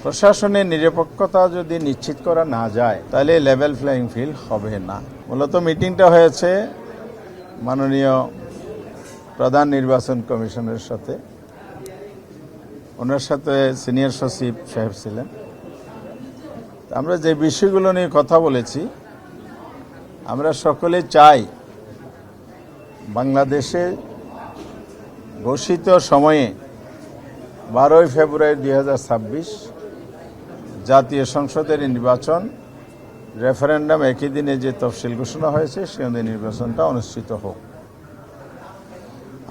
প্রশাসনের নিরপেক্ষতা যদি নিশ্চিত করা না যায় তাহলে লেভেল প্লেইং ফিল্ড হবে না। মূলত মিটিংটা হয়েছে মাননীয় প্রধান নির্বাচন কমিশনের সাথে, ওনার সাথে সিনিয়র সচিব সাহেব ছিলেন। আমরা যে বিষয়গুলো নিয়ে কথা বলেছি, আমরা সকলে চাই বাংলাদেশে ঘোষিত সময়ে 12ই ফেব্রুয়ারি 2026 জাতীয় সংসদের নির্বাচন, রেফারেন্ডাম একই দিনে যে তফসিল ঘোষণা হয়েছে সেই অনুযায়ী নির্বাচনটা অনুষ্ঠিত হোক।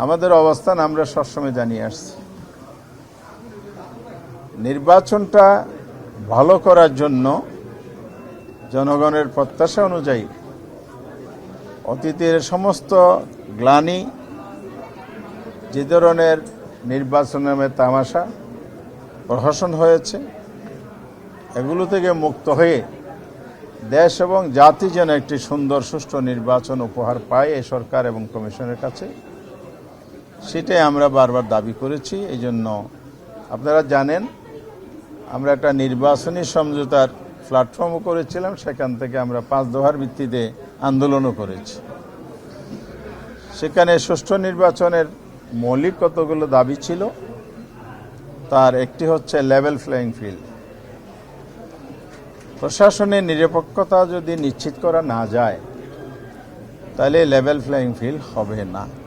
আমাদের অবস্থান আমরা সবসময় জানিয়ে আসছি, নির্বাচনটা ভালো করার জন্য জনগণের প্রত্যাশা অনুযায়ী অতীতের সমস্ত গ্লানি, যে ধরনের নির্বাচন নামে তামাশা প্রহসন হয়েছে, এগুলো থেকে মুক্ত হয়ে দেশ এবং জাতি যেন একটি সুন্দর সুষ্ঠু নির্বাচন উপহার পায় এই সরকার এবং কমিশনের কাছে, সেটাই আমরা বারবার দাবি করেছি। এই জন্য আপনারা জানেন আমরা একটা নির্বাচনী সমঝোতার প্ল্যাটফর্মও করেছিলাম, সেখান থেকে আমরা 5 দফার ভিত্তিতে আন্দোলনও করেছি। সেখানে সুষ্ঠু নির্বাচনের মৌলিক কতগুলো দাবি ছিল, তার একটি হচ্ছে লেভেল প্লেইং ফিল্ড। প্রশাসনের নিরপেক্ষতা যদি নিশ্চিত করা না যায় তাহলে লেভেল প্লেইং ফিল্ড হবে না।